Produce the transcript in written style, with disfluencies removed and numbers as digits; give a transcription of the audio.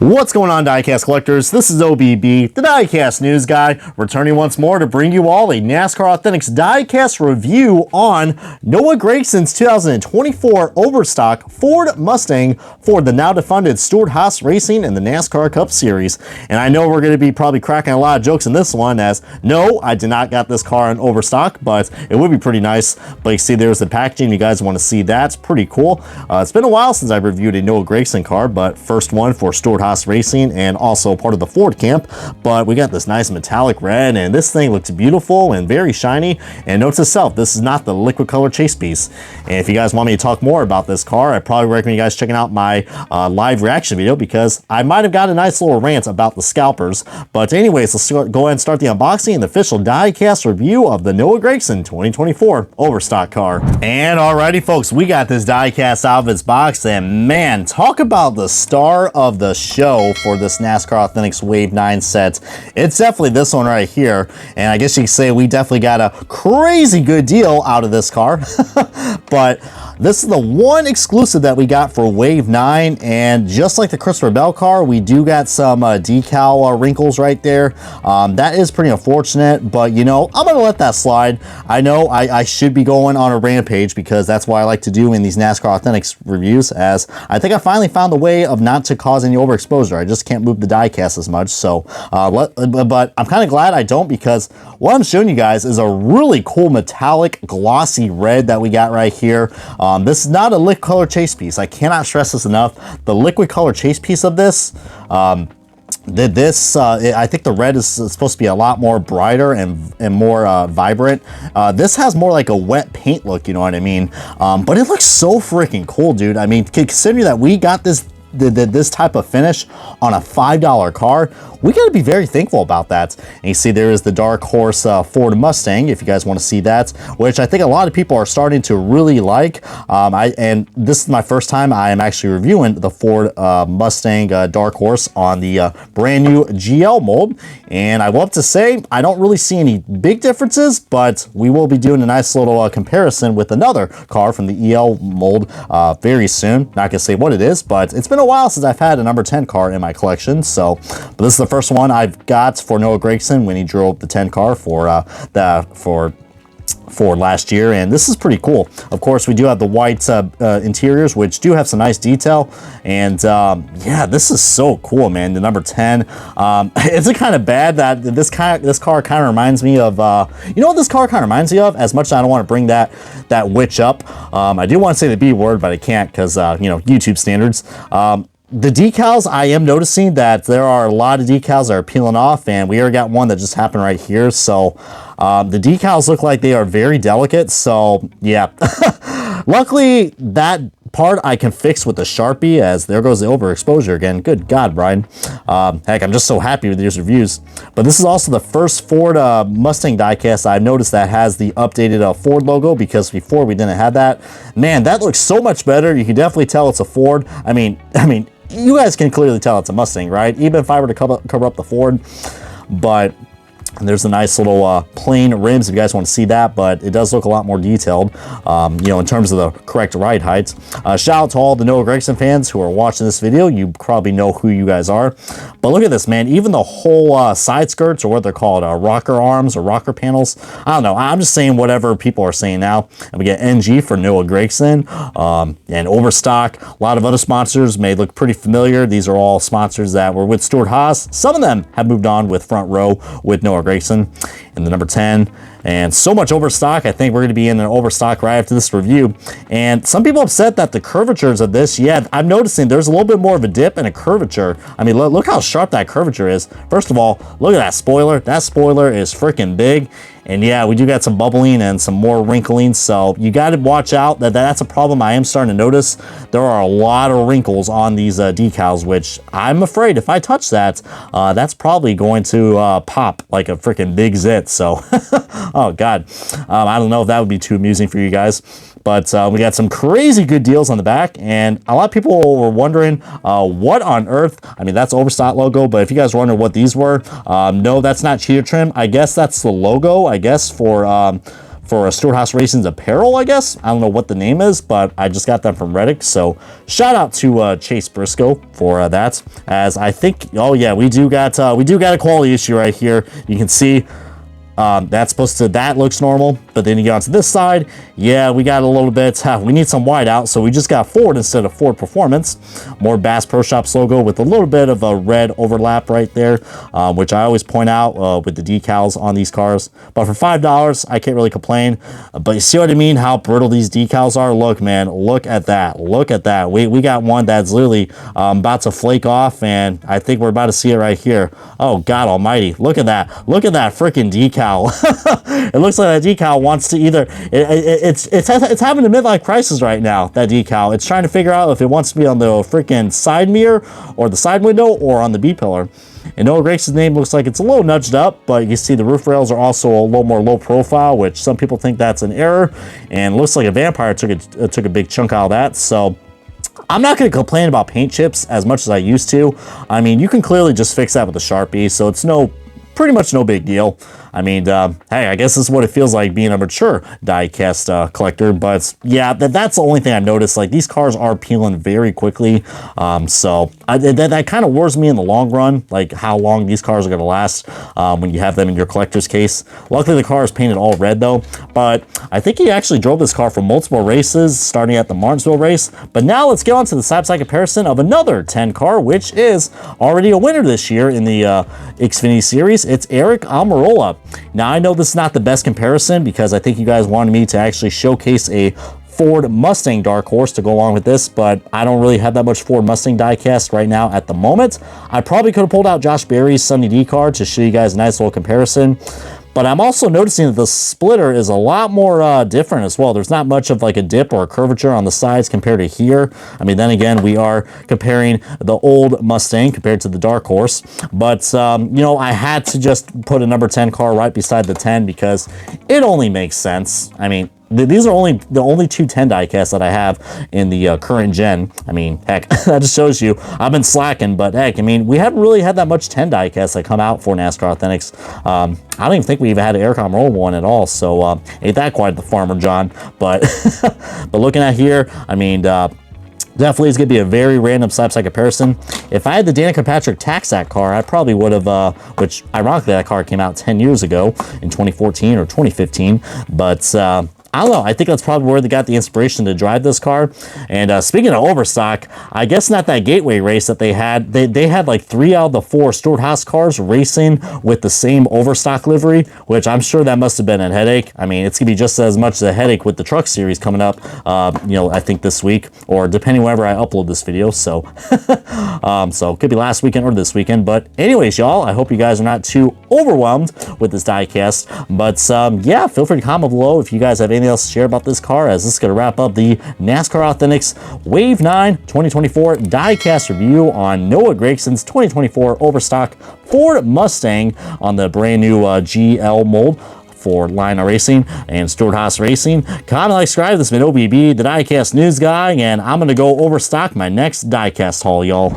What's going on, Diecast collectors? This is OBB, the Diecast news guy, returning once more to bring you all a NASCAR Authentics Diecast review on Noah Gragson's 2024 Overstock Ford Mustang for the now defunded Stewart-Haas Racing in the NASCAR Cup Series. And I know we're going to be probably cracking a lot of jokes in this one, as no, I did not got this car in Overstock, but it would be pretty nice. But you see there's the packaging. You guys want to see that? It's pretty cool. It's been a while since I reviewed a Noah Gragson car, but first one for Stewart-Haas Racing and also part of the Ford camp. But we got this nice metallic red, and this thing looks beautiful and very shiny. And note to self, this is not the liquid color chase piece. And if you guys want me to talk more about this car, I probably recommend you guys checking out my live reaction video, because I might have got a nice little rant about the scalpers. But anyways, let's go ahead and start the unboxing and the official Diecast review of the Noah Gragson 2024 Overstock car. And alrighty folks, we got this Diecast out of its box, and man, talk about the star of the show for this NASCAR Authentics Wave 9 set. It's definitely this one right here, and I guess you could say we definitely got a crazy good deal out of this car. But this is the one exclusive that we got for Wave 9, and just like the Christopher Bell car, we do got some decal wrinkles right there. That is pretty unfortunate, but you know, I'm gonna let that slide. I know I should be going on a rampage, because that's what I like to do in these NASCAR Authentics reviews, as I think I finally found a way of not to cause any overexposure. I just can't move the diecast as much, so but I'm kind of glad I don't, because what I'm showing you guys is a really cool metallic glossy red that we got right here. This is not a liquid color chase piece. I cannot stress this enough. The liquid color chase piece of this, I think the red is supposed to be a lot more brighter and more vibrant. This has more like a wet paint look, you know what I mean? But it looks so freaking cool, dude. I mean, considering that we got this type of finish on a $5 car, we got to be very thankful about that. And you see there is the Dark Horse Ford Mustang, if you guys want to see that, which I think a lot of people are starting to really like. And this is my first time I am actually reviewing the Ford Mustang Dark Horse on the brand new GL mold. And I will have to say, I don't really see any big differences, but we will be doing a nice little comparison with another car from the EL mold very soon. Not gonna say what it is, but it's been a while since I've had a number 10 car in my collection. So, but this is the first one I've got for Noah Gragson when he drove the 10 car for last year, and this is pretty cool. Of course, we do have the white interiors, which do have some nice detail, and yeah, this is so cool, man. The number 10, it's a kind of bad that this car kind of reminds me of, you know what this car kind of reminds me of? As much as I don't want to bring that witch up, I do want to say the B word, but I can't, because you know, YouTube standards. The decals, I am noticing that there are a lot of decals that are peeling off, and we already got one that just happened right here. So the decals look like they are very delicate. So yeah, luckily that part I can fix with the Sharpie, as there goes the overexposure again. Good God, Brian. Heck, I'm just so happy with these reviews. But this is also the first Ford Mustang diecast I've noticed that has the updated Ford logo, because before we didn't have that. Man, that looks so much better. You can definitely tell it's a Ford. I mean, you guys can clearly tell it's a Mustang, right? Even if I were to cover up the Ford. But there's a nice little plain rims if you guys want to see that, but it does look a lot more detailed, you know, in terms of the correct ride heights. Shout out to all the Noah Gragson fans who are watching this video. You probably know who you guys are. But look at this, man. Even the whole side skirts, or what they're called, rocker arms or rocker panels. I don't know. I'm just saying whatever people are saying now. And we get NG for Noah Gragson, and Overstock. A lot of other sponsors may look pretty familiar. These are all sponsors that were with Stewart-Haas. Some of them have moved on with Front Row with Noah Gragson in the number 10, and so much Overstock. I think we're going to be in an Overstock right after this review. And some people have said that the curvatures of this, yeah, I'm noticing there's a little bit more of a dip and a curvature. I mean, look how sharp that curvature is. First of all, look at that spoiler. That spoiler is freaking big. And yeah, we do got some bubbling and some more wrinkling, so you got to watch out. That's a problem I am starting to notice. There are a lot of wrinkles on these decals, which I'm afraid if I touch that, that's probably going to pop like a freaking big zit. So, oh God, I don't know if that would be too amusing for you guys. But we got some crazy good deals on the back, and a lot of people were wondering what on earth. I mean, that's Overstock logo, but if you guys were wondering what these were, no, that's not cheater trim. I guess that's the logo, I guess, for for a Stewart-Haas Racing's apparel, I guess. I don't know what the name is, but I just got them from Reddit. So shout out to Chase Briscoe for that. As I think, oh yeah, we do got a quality issue right here. You can see that looks normal, but then you get onto this side, yeah, we got a little bit, we need some white out, so we just got Ford instead of Ford Performance. More Bass Pro Shops logo with a little bit of a red overlap right there, which I always point out with the decals on these cars. But for $5, I can't really complain. But you see what I mean, how brittle these decals are? Look, man, look at that. Look at that. We got one that's literally about to flake off, and I think we're about to see it right here. Oh, God almighty. Look at that. Look at that freaking decal. It looks like that decal wants to either it's having a midlife crisis right now. That decal, it's trying to figure out if it wants to be on the freaking side mirror or the side window or on the B pillar. And Noah Gragson's name looks like it's a little nudged up, but you see the roof rails are also a little more low profile, which some people think that's an error, and looks like a vampire took a big chunk out of that. So I'm not going to complain about paint chips as much as I used to. I mean, you can clearly just fix that with a Sharpie, so it's pretty much no big deal. I mean, hey, I guess this is what it feels like being a mature diecast collector. But yeah, that's the only thing I've noticed. Like, these cars are peeling very quickly. So that kind of worries me in the long run, like how long these cars are going to last when you have them in your collector's case. Luckily, the car is painted all red though. But I think he actually drove this car for multiple races, starting at the Martinsville race. But now let's get on to the side-by-side comparison of another 10 car, which is already a winner this year in the Xfinity Series. It's Eric Almirola. Now, I know this is not the best comparison because I think you guys wanted me to actually showcase a Ford Mustang dark horse to go along with this, but I don't really have that much Ford Mustang diecast right now at the moment. I probably could have pulled out Josh Berry's Sunny D card to show you guys a nice little comparison. But I'm also noticing that the splitter is a lot more different as well. There's not much of like a dip or a curvature on the sides compared to here. I mean, then again, we are comparing the old Mustang compared to the dark horse. But, you know, I had to just put a number 10 car right beside the 10 because it only makes sense. I mean, these are the only two 10 diecasts that I have in the current gen. I mean, heck, that just shows you I've been slacking, but heck, I mean, we haven't really had that much 10 diecasts that come out for NASCAR Authentics. I don't even think we even had an Eric Almirola one at all, so ain't that quite the Farmer John. But but looking at here, I mean, definitely is going to be a very random side-by-side comparison. If I had the Danica Patrick Taxac car, I probably would have, which ironically that car came out 10 years ago in 2014 or 2015, but I don't know. I think that's probably where they got the inspiration to drive this car. And speaking of Overstock, I guess not that Gateway race that they had. They had like 3 out of the 4 Stewart-Haas cars racing with the same Overstock livery, which I'm sure that must have been a headache. I mean, it's going to be just as much a headache with the Truck Series coming up, you know, I think this week, or depending whenever I upload this video. So, so it could be last weekend or this weekend. But anyways, y'all, I hope you guys are not too overwhelmed with this diecast. But yeah, feel free to comment below if you guys have anything else to share about this car, as this is going to wrap up the NASCAR Authentics Wave 9 2024 diecast review on Noah Gragson's 2024 Overstock Ford Mustang on the brand new GL mold for Lionel Racing and Stewart-Haas Racing. Comment, like, subscribe. This has been OBB, the Diecast News Guy, and I'm going to go overstock my next diecast haul, y'all.